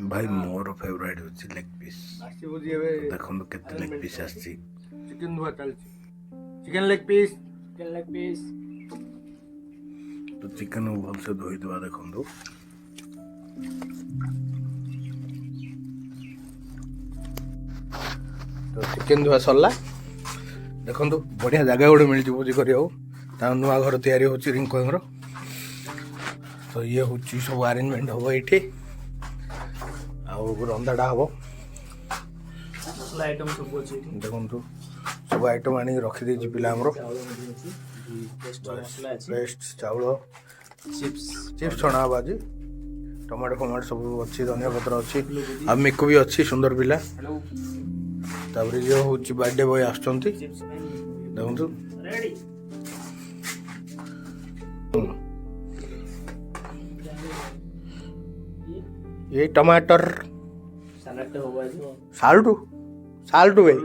भाई मोर फेवरेट होची leg piece देखो केते लेग पीस आसी चिकन धुआ चलची चिकन लेग पीस तो चिकन को भल से धोई दवा देखो तो चिकन धुआ सरला देखो बढ़िया जगह गोटे मिल भोजी कर नुआ घर तैयारी होची रिंकूर तो ये हूँ सब अरेंजमेंट हम ये रंधाटा हम देखो सब आइटम आनी रखी पिला पेस्ट चाउल चिप्स छणा हम आज टमाटो फमाटो सब अच्छी धनिया पत्र अच्छी आ मिकु भी अच्छी सुंदर पिला तापर ये हूँ बर्थडे बॉय आसुँच देखो ये टमाटर साल्टू भाई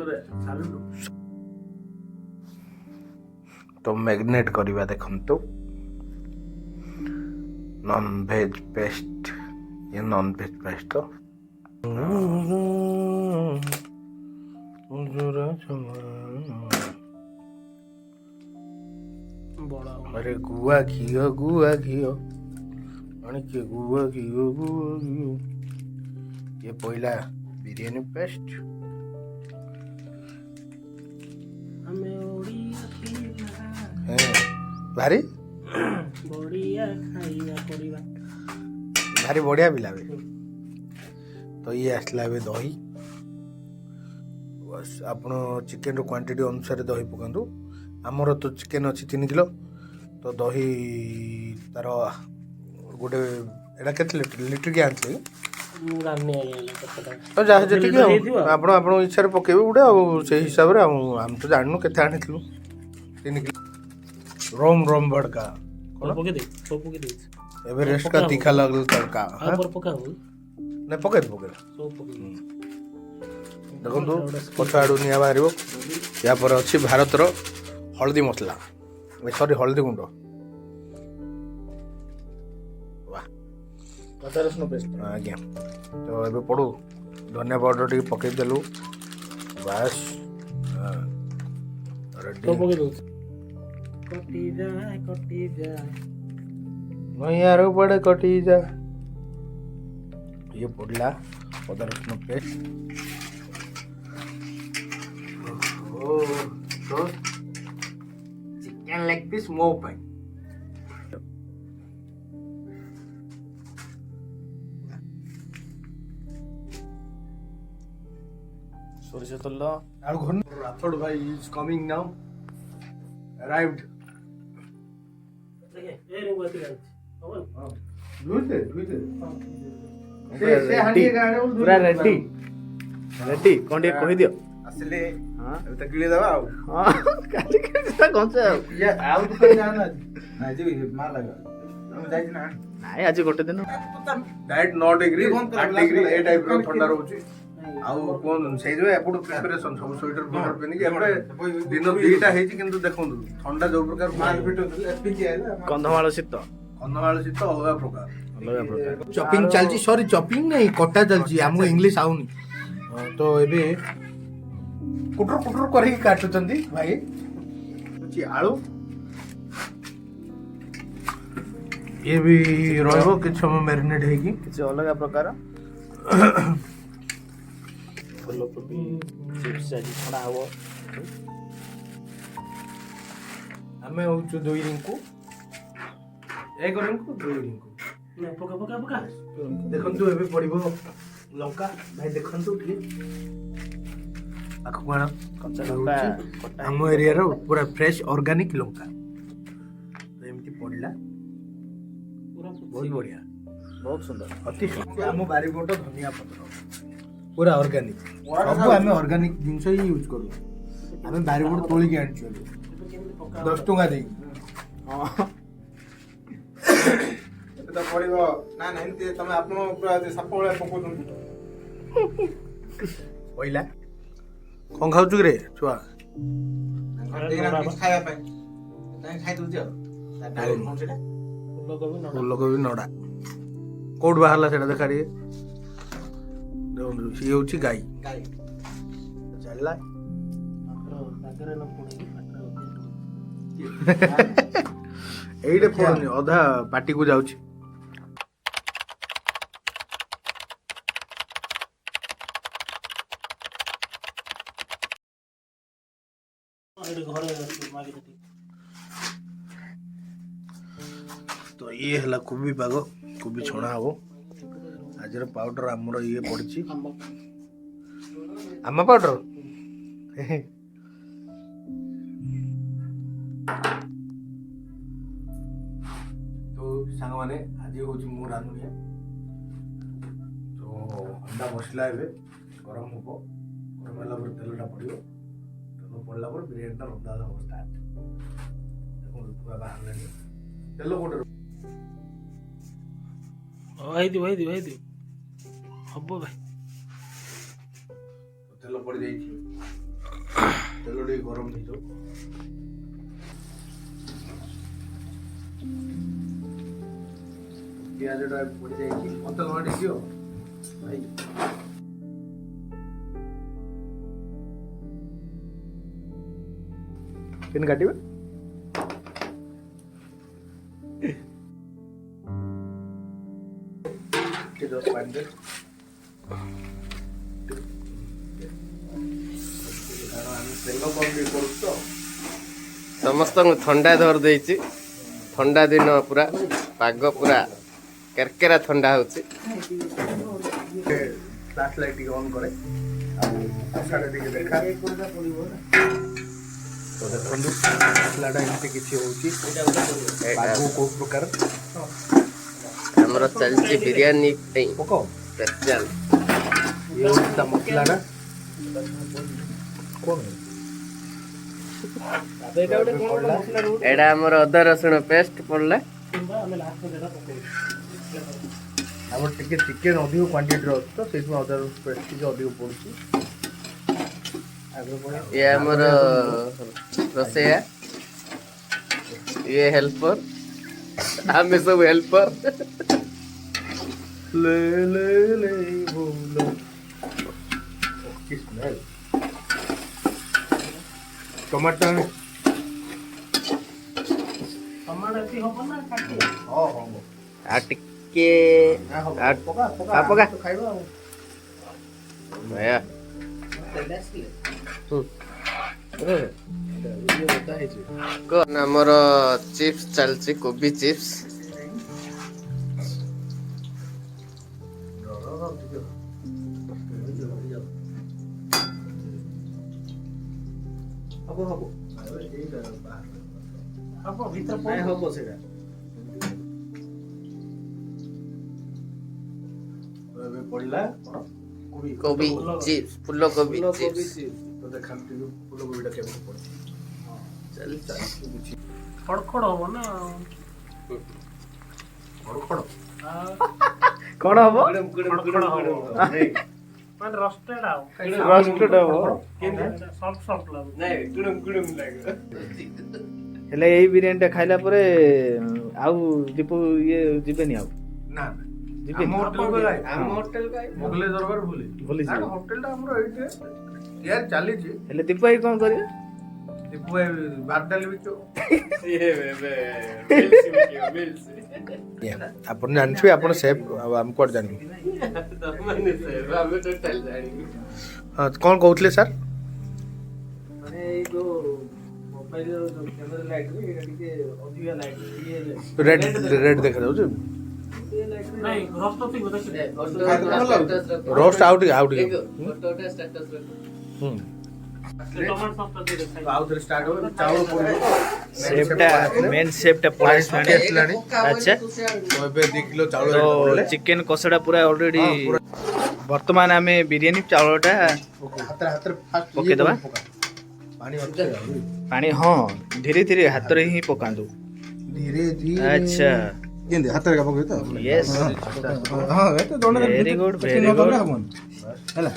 तो मैग्नेट करवा देखंतु नॉन वेज पेस्ट ये नॉन वेज पेस्ट अरे गुआ घियो आणिके गुआ घियो ये पहला बिरयानी पेस्ट भारी भारी बढ़िया पिला तो ये आसला दही बस आप चिकेन क्वांटिटी अनुसार दही पकातु आमर तो चिकेन अच्छी 3 किलो तो दही तार गोटे एटा केते लिटर के आनले तो जहाँ जी आप इच्छा पकेबे गोटे से हिसाब से आम तो जानू के आनी 3 किलो रोम भड़का एवरेस्ट का तीखा लगल तड़का नहीं पके देखो पछ आड़ू निआ बाहर या पर अच्छी भारतर हल्दी मसला सॉरी हल्दी गुंड आज्ञा तो ये पड़ू धनिया पाउडर टी पकईदेलु बास यार पड़े कटी जा ये पड़ला अदा रसुण पेस्ट तो चिकन लेग पीस मो पाई सोरिष तेल राठौड़ भाई इज कमिंग नाउ अराइव्ड पूरा रेडी रेडी कौन टे कहि दियो असले हां अब तक गिले दबा हां काली काली कौन से ये आउ तो कहीं जाना नहीं जी मार लगा हम जाई ना नहीं आज गोटे दिन डाइट 9 डिग्री 8 डिग्री ए टाइप रो ठंडा रहउची आउ कोन सेइ जो एपड प्रिपरेशन सब स्वेटर फटर पिन के एपड दिन दुईटा हेची किंतु देखंदु ठंडा जो प्रकार माल फिट एपीके आइला कंधमाल शीत अलग प्रकार चॉपिंग चलची सॉरी चॉपिंग नहीं कटा चलची हमको इंग्लिश आउनी तो एबे कुटर करके काटुचंदी भाई छि आलू ये भी रहबो कि समय मैरिनेट हेगी किछ अलग प्रकार फूलकोबी चिप्स आज छड़ा हबो हमें होचु 2 रिंकू एक रिंकू 2 रिंकू नहीं पका देखंतु एबे पड़िबो लंका भाई देखंतु ठीक आखु कोन कच्चा लंका हम एरिया रो पूरा फ्रेश ऑर्गेनिक लंका तो एमती पड़ला पूरा बहुत बढ़िया बहुत सुंदर अति सुंदर हम बारी बोट धनिया पत्र पूरा ऑर्गेनिक सब हम ऑर्गेनिक जिंस ही यूज करू हम बारी बोट तोली के आनछु 10 टका दे हां तो पड़िबो ना ना एमती तमे आपन पूरा सफळ पको दु पहिला कौन खाऊ रे छुआ खाया खाई दूज फूलकोबी नड़ा कौट बाहर सेटा देखा ଦେଖନ୍ତୁ ସିଏ ହେଉଛି ଗାଈ ଚାଲିଲା ଏଇଟା ପଡୁନି ଅଧା ପାଟିକୁ ଯାଉଛି। ତ ଇଏ ହେଲା କୋବି ପାଗ, କୋବି ଛଣା ହବ। ଆଜିର ପାଉଡର ଆମର ଇଏ ପଡିଛି ଆମ ପାଉଡର। ତ ସାଙ୍ଗମାନେ ଆଜି ହଉଛି ମୁଁ ରାନ୍ଧୁନିଆ। ତ ଅଣ୍ଡା ମସଲା ଏବେ ଗରମ ହବ, ଗରମ ହେଲା ପରେ ତେଲଟା ପଡ଼ିବ, ତେଲ ପଡ଼ିଲା ପରେ ବିରିୟାନୀଟା ରନ୍ଧା ହବ ଷ୍ଟାର୍ଟ। ଦେଖନ୍ତୁ ପୁରା ବାହାରିଲାଣି ତେଲ ଗୋଟେ ହେଇଥିବ ହବ ଭାଇ। ତେଲ ପଡ଼ିଯାଇଛି, ତେଲ ଟିକେ ଗରମ ହେଇଯାଉ। ପିଆଜଟା ପଡ଼ିଯାଇଛି, ମତେ ଲଙ୍କା ଟିକେ ଦିଅ ଭାଇ। କେମିତି କାଟିବେ? ପାଣି ଦେ, ତେଲ କମ୍ ଟିକେ କରୁଛୁ ତ। ସମସ୍ତଙ୍କୁ ଥଣ୍ଡା ଧରି ଦେଇଛି। ଥଣ୍ଡା ଦିନ ପୁରା ପାଗ ପୁରା କେରକେରା ଥଣ୍ଡା ହଉଛି। ଫ୍ଲାସ୍ ଲାଇଟ୍ ଟିକେ ଅନ୍ କରେ ଆଉ ମସଲାଟା ଟିକେ ଦେଖା। ତ ଦେଖନ୍ତୁ ମସଲାଟା ଏମିତି କିଛି ହେଉଛି, ପାଗ କୋଉ ପ୍ରକାର ଆମର ଚାଲିଛି ବିରିୟାନୀ ପାଇଁ ପକାଅ। ସ୍ପେଶାଲ। ଇଏ ହେଉଛି ତା ମସଲାଟା କ'ଣ ଏଇଟା ଆମର ଅଦା ରସୁଣ ପେଷ୍ଟ ପଡିଲା। ଆମର ଟିକେ ଚିକେନ୍ ଅଧିକ କ୍ୱାଣ୍ଟିଟିର ଅଛି ତ ସେଇଥିପାଇଁ ଅଦା ରସୁଣ ପେଷ୍ଟ ଟିକେ ଅଧିକ ପଡ଼ୁଛି। ଇଏ ଆମର ରୋଷେଇଆ, ଇଏ ହେଲ୍ପର, ଆମେ ସବୁ ହେଲ୍ପର। ले ले ले बोलो की स्मेल। टमाटर आ टिके पका भैया କଣ ଆମର ଚିପ୍ସ ଚାଲିଛି, କୋବି ଚିପ୍ସ। କୋବି ଚିପ୍ସ, ଫୁଲକୋବି ଚିପ୍ସ। ଖଡଖଡ ହବ ନା କଣ ହବ? ଖଡଖଡ ହବ ମାନେ ରୋଷ୍ଟେଡ୍ ଆଉ ରୋଷ୍ଟେଡ୍ ହବ। ସଫ୍ଟ ସଫ୍ଟ ଲାଗୁଛି। ହେଲେ ଏଇ ବିରିୟାନୀଟା ଖାଇଲା ପରେ ଆଉ ଦୀପୁ ଇଏ ଯିବେନି ଆଉ ନା ଯିବେନି ଆମ ହୋଟେଲ ମୋଗଲେ ଦରବାର ଭୁଲି ଯିବେ। ହୋଟେଲଟା ଆମର ଏଇଠି ତିଆରି ଚାଲିଛି। ହେଲେ ଦୀପୁ ଭାଇ କଣ କରିବେ? ଦୀପୁ ଭାଇ ଭାତ ଡାଲି ବିକିବ। ଆପଣ ଜାଣିଥିବେ, ଆପଣ ସେଫ୍ ଆଉ ଆମେ କୁଆଡେ ଜାଣିବୁ। ହଁ କ'ଣ କହୁଥିଲେ ସାର୍? ମାନେ ଏଇ ଯୋଉ ମୋବାଇଲ କ୍ୟାମେରା ଲାଇଟ୍ ଏଇଟା ଟିକେ ଅଧିକା ଲାଇଟ୍ ରେଡ୍ ଦେଖାଯାଉଛି। ନାଇଁ ରୋଷ୍ଟ ଥିବ ଦେଖିଲେ ରୋଷ୍ଟ ଆଉ ଟିକେ ଟମାଟୋ ସସ୍ ଟିକେ ଖାଇ ଆଉ ଥରେ ଷ୍ଟାର୍ଟ ହେବ। ଚାଉଳ ପଡ଼ିବ, ସେପ୍ଟା ମେନ୍ ସେପ୍ଟା ପଳେଇ ଆସିଲାଣି। ଆଚ୍ଛା, ତ ଏବେ 2 କିଲୋ ଚାଉଳ ତ ଚିକେନ କଷାଟା ପୁରା ଅଲରେଡି ବର୍ତ୍ତମାନ ଆମେ ବିରିୟାନୀ ଚାଉଳଟା ହାତରେ ପକେଇଦବା। ପାଣି ଅଛି ପାଣି ହଁ ଧୀରେ ଧୀରେ ହାତରେ ହିଁ ପକାନ୍ତୁ। ଧୀରେ ଧୀରେ ଆଚ୍ଛା କେମିତି ହାତରେ କାମ କରୁଛ? ୟେସ୍ ହଁ ଏତେ ଜଣେ ଭେରି ଗୁଡ୍ ଭେରି ଗୁଡ୍। ହେଲା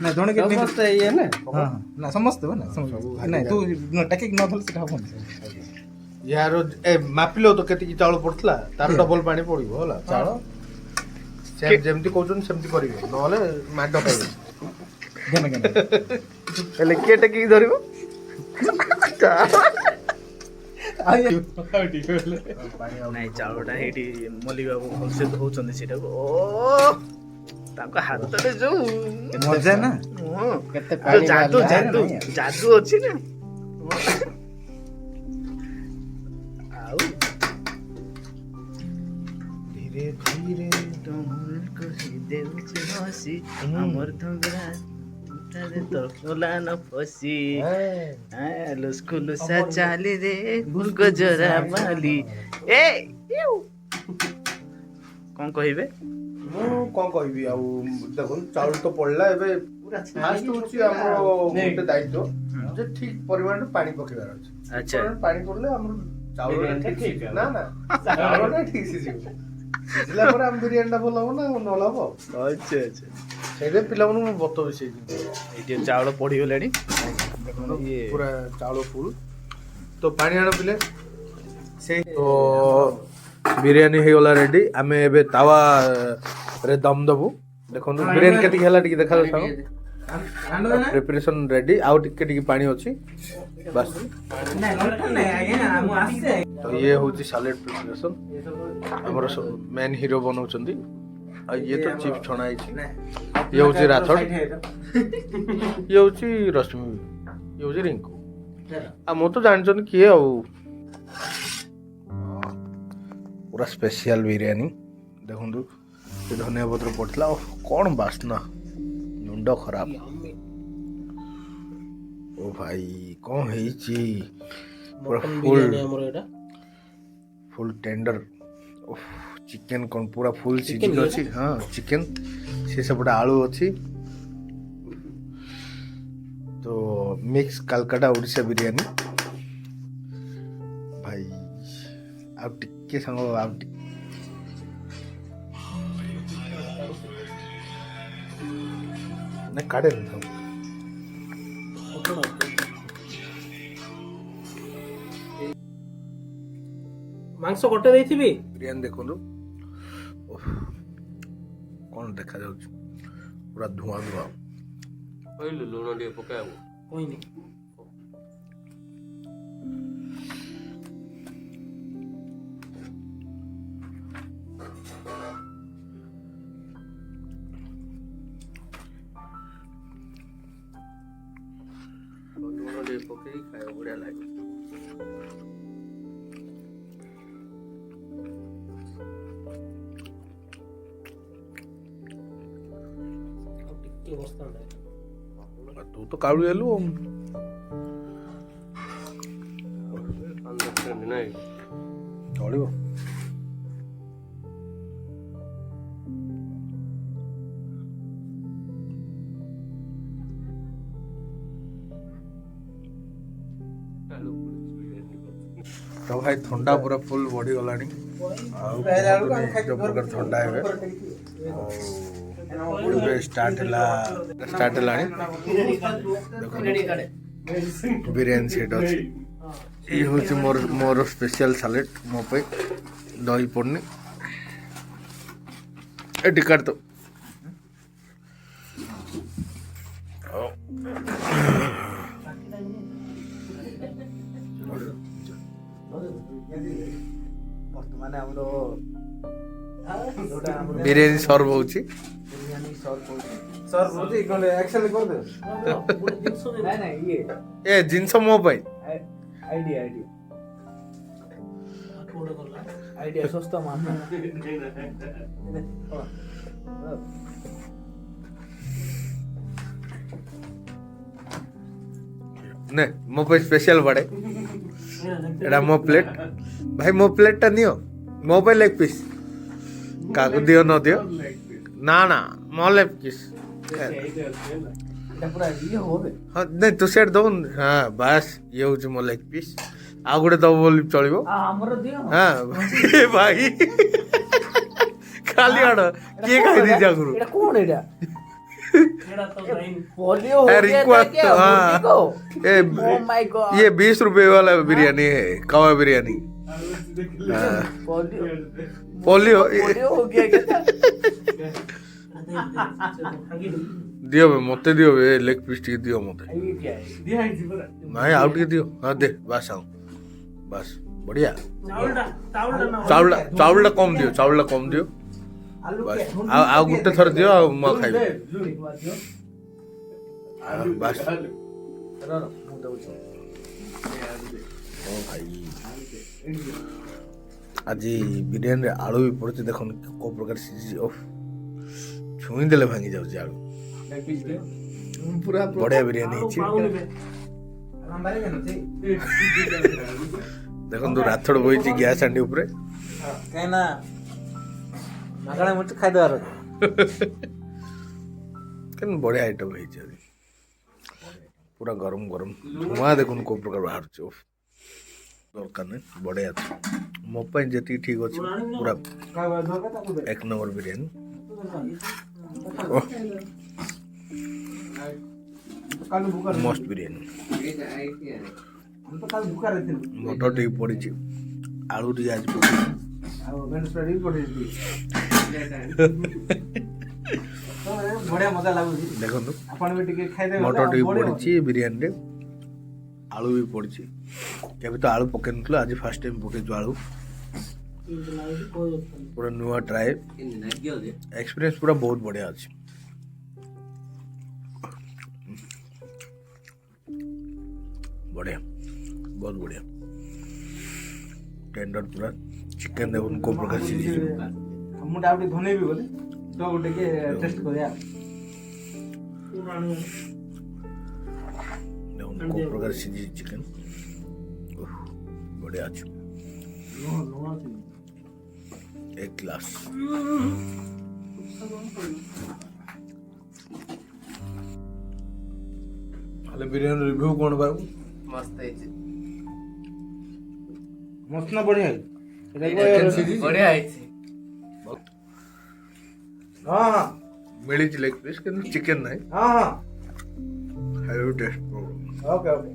ନା ଜଣେ କେମିତି ସମସ୍ତେ ଇଏ ନା ନା ସମସ୍ତେ ନା ନାଇଁ ତୁ ଟାକିକି ନ ଧରିଲେ ସେଟା ହବନି। ୟାର ମାପିଲ ତ କେତିକି ଚାଉଳ ପଡୁଥିଲା, ତାର ଡବଲ ପାଣି ପଡିବ ହେଲା। ଚାଉଳ ଯେମିତି କହୁଛନ୍ତି ସେମିତି କରିବେ ନହେଲେ ମାଡ ଖାଇବେ। ହେଲେ କିଏ ଟେକିକି ଧରିବ? ନାଇଁ ଚାଉଳଟା ହେଇଠି ମଲ୍ଲିକ ବାବୁ ଭଲସେ ଧଉଛନ୍ତି ସେଇଟାକୁ। ଓ ତାଙ୍କ ହାତରେ ଯୋଉ ମଜା ନା କେତେ ଯୋଉ ଯାଦୁ ଯାଦୁ ଯାଦୁ ଅଛି ନା। ଆଉ ଧୀରେ ଧୀରେ ତମକୁ ଦେଉଛି ହସି ଆମର ଧଙ୍ଗରା ତୋଲା ନ ଫସି ଲୁସ୍କୁଲୁସା ଚାଲି ରେ ଭୁଲ ଜରା ବାଲି। ଏ କଣ କହିବେ? ମୁଁ କଣ କହିବି ଆଉ ଦେଖନ୍ତୁ ଚାଉଳ ତ ପଡିଲା ଏବେ ଫାଷ୍ଟ ହଉଛି ଆମର ଗୋଟେ ଦାୟିତ୍ୱ ଯେ ଠିକ ପରିମାଣରେ ପାଣି ପକେଇବାର ଅଛି। ଆଚ୍ଛା। ପାଣି ପଡିଲେ ଆମର ଚାଉଳଟା ଠିକ ନା ନା ଚାଉଳଟା ଠିକ ସିଝିବ। ସିଝିଲା ପରେ ଆମ ବିରିୟାନୀ ଟା ଭଲ ହବ ନା ନହେଲେ ହବ। ଆଚ୍ଛା ଆଚ୍ଛା। ସେଇଟା ପିଲାମାନଙ୍କୁ ମୁଁ ବତଉଛି ସେଇ ଜିନିଷ। ଏଇଠି ଚାଉଳ ପଡ଼ିଗଲାଣି। ପୁରା ଚାଉଳ ଫୁଲ ତ ପାଣି ଆଣ ପିଲେ ସେଇ ତ ବିରିୟାନୀ ହେଇଗଲା ରେଡି। ଆମେ ଏବେ ତାୱାରେ ଦମ୍ ଦବୁ। ଦେଖନ୍ତୁ ବିରିୟାନୀ କେତିକି ହେଲା ଟିକେ ଦେଖାଯାଉ। ପ୍ରିପାରେସନ୍ ରେଡି ଆଉ ଟିକେ ଟିକେ ପାଣି ଅଛି ବାସ୍। ତ ଇଏ ହେଉଛି ସାଲେଡ୍ ପ୍ରିପାରେସନ୍। ଆମର ମେନ୍ ହିରୋ ବନଉଛନ୍ତି। ଆଉ ଇଏ ତ ଚିପ୍ସ ଛଣା ହେଇଛି। ଇଏ ହେଉଛି ରାଥୋଡ, ଇଏ ହେଉଛି ରଶ୍ମି, ଇଏ ହେଉଛି ରିଙ୍କୁ। ଆଉ ମୁଁ ତ ଜାଣିଛନ୍ତି କିଏ ଆଉ। ପୁରା ସ୍ପେଶିଆଲ ବିରିୟାନୀ ଦେଖନ୍ତୁ। ସେ ଧନିଆ ପତ୍ର ପଡ଼ିଥିଲା। କ'ଣ ବାସ୍ନା, ମୁଣ୍ଡ ଖରାପ। ଓ ଭାଇ କ'ଣ ହେଇଛି ପୁରା ଫୁଲ୍ ଟେଣ୍ଡର। ଚିକେନ୍ କ'ଣ ପୁରା ଫୁଲ୍ ସିଝିକି ଅଛି। ହଁ ଚିକେନ୍, ସେ ସେପଟେ ଆଳୁ ଅଛି। ତ ମିକ୍ସ କାଲକାଟା ଓଡ଼ିଶା ବିରିୟାନୀ ଭାଇ। ଆଉ ଟିକେ ସାଙ୍ଗ ଆଉ ଟିକେ ନା କାଢ଼େନି ସାଙ୍ଗ। ମାଂସ ଗୋଟେ ଦେଇଥିବି। ବିରିୟାନୀ ଦେଖନ୍ତୁ କ'ଣ ଦେଖାଯାଉଛି, ପୁରା ଧୂଆଁ ଧୂଆଁ। କହିଲୁ ଲୁଣ ଟିକେ ପକାଇବୁ। କହିନି ଲୁଣ ଟିକେ ପକେଇ ଖାଇବା ବଢିଆ ଲାଗେ। ଟିକେ ବସ୍ତା ତୁ ତ କାଳୁ ହେଲୁ ଆଉ। ନାଇଁ ଚଳିବ। ତ ଭାଇ ଥଣ୍ଡା ପୁରା ଫୁଲ୍ ବଢିଗଲାଣି। ଆଉ ଯୋଉ ପ୍ରକାର ଥଣ୍ଡା ଏବେ ଏବେ ଷ୍ଟାର୍ଟ ହେଲାଣି। ବିରିୟାନୀ ସେଟ୍ ଅଛି। ଇଏ ହେଉଛି ମୋର ସ୍ପେଶିଆଲ ସାଲେଡ୍ ମୋ ପାଇଁ। ଦହି ପଡ଼ୁନି ଏଠି କାଟ। ବର୍ତ୍ତମାନ ଆମର ବିରିୟାନୀ ସର୍ଭ ହେଉଛି। ଏ ଜିନିଷ ମୋ ପାଇଁ ଆଇଡିଆ ଶସ୍ତା ମାନ ନେ ମୋ ପାଇଁ ସ୍ପେଶିଆଲ ବାଡ଼େ। ଏଇଟା ମୋ ପ୍ଲେଟ୍ ଭାଇ। ମୋ ପ୍ଲେଟ୍ଟା ନିଅ, ମୋ ପାଇଁ ଲେଗ୍ ପିସ୍। କାହାକୁ ଦିଅ ନ ଦିଅ ନା ନା ମୋ ଲେଗ୍ ପିସ୍। ହଁ ନାଇଁ ତୁ ସେଟ୍ ଦବୁ। ହଁ ବାସ୍ ଇଏ ହେଉଛି ମୋ ଲେଗ୍ ପିସ୍। ଆଉ ଗୋଟେ ଦବ ବୋଲି ଚଳିବ। ହଁ ଭାଇ ଖାଲି ଆଣ କିଏ ଖାଇଦେଇଛି ଆଗରୁ। ये 20 रुपए वाला बिरयानी है, कवा बिरयानी। पोलियो हो गया क्या? दियो बे मते दियो बे लेग पीस टी दियो मते ये क्या है? नहीं आउट के दियो हाँ दे बस आऊ बस बढ़िया चावलटा चावल कम दियो चावल कम दियो बस आ गुटे थर दियो आ म खाइबे बस ओ भाई आज बिरयानी आलू भी पड़े देख को प्रकार सीझी ओफ छुई देले भांगी जाउची आलू पूरा बढ़िया बिरयानी देखो राथड़ बही गैस हांडी उपरे कहीं ना मागଣା मुझे खाई दो केन बढ़िया आइटम है पूरा गरम गरम धुआं देखो को प्रकार बाहर दरकार नहीं बढ़िया अच्छे मो जी ठीक अच्छे पूरा एक नंबर बिरयानी मस्त बिरयानी मटर टी पड़ी आलू टी आज बढ़िया मजा लागू देखो आपण भी टिके खाई दे मटर टी पड़ी बिरयानी रे आलू भी पड़ी केबे तो आलू पके नथलो आज फर्स्ट टाइम पके आलू पूरा नुआ ट्राई एक्सपीरियंस पूरा बहुत बढ़िया अच्छे बढ़िया बहुत बढ़िया टेंडर पूरा चिकन देखो को प्रकार सीझी मुझे आप धने भी बोले तो गोटे के टेस्ट करिया देखो को प्रकार सीझी चिकन बढ़िया अच्छे एक ग्लास हेलो बिरयानी रिव्यू कौन बाबू मस्त ହେଇଛି मस्त ना बढ़िया ବଢିଆ ହେଇଛି हाँ हाँ मिली लेग पीस किंतु चिकन नहीं हाँ हाँ हेलो टेस्ट ओके ओके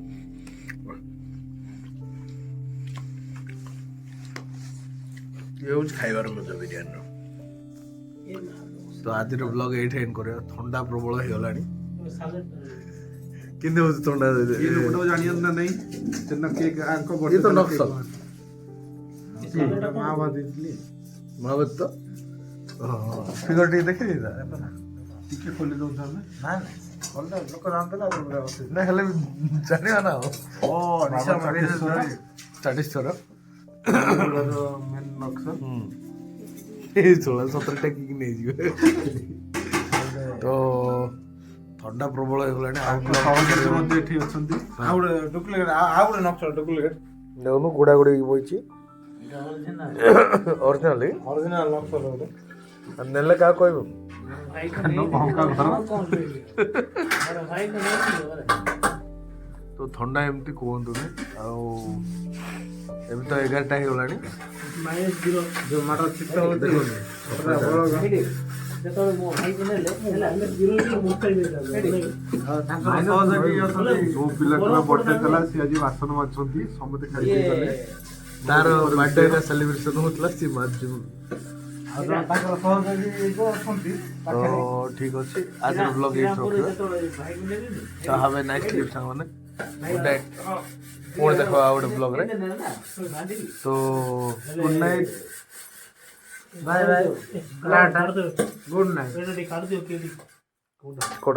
ये हूँ खाइबार मजा बिरयानी तो आज ब्लॉग ये एंड कर थंडा प्रबल हो गलानी किंतु हूँ थंडा ये लोग जानिए ना नहीं चन्ना केक आंको ये तो नक्सल महावत तो फिगर टी देखे टिके खोली दो ना ना खोल दे लोक जानते ना ना हेले जानिया ना ओ निशा मारे चाटिस्वर मेन नक्सल ये 16-17 टा किक नहीं जिवे तो थंडा प्रबल हो गलानी मध्य ठीक अछंती आउडे डुप्लीकेट आउडे नक्सल डुप्लीकेट देखो गुड़ा गुड़ी बोइची ओरिजिनली ओरिजिनल नक्सल होते नेले का कहबो भाई को तो थंडा एमती कहतु एम तो 11टा हो गलानी जो मटर चित्त हो देखो ଯେତେବେଳେ ମୋ ଭାଇ କୁ ନେଲେ ହେଲା ଆମେ ବିରୋଧୀ ମୁଖାଇ जो पिला बर्थडे चला सी आज बासन माछंती समते खाई गले तार बर्थडे सेलिब्रेशन होतला सी माछ ताकर सहयोगी जो अछंती तो ठीक अछि आज ब्लॉग ये रखियो तो हवे नेक्स्ट क्लिप संग माने गुड नाइट और देखो आउट ब्लॉग रे तो good night bye bye good night काट दियो कोड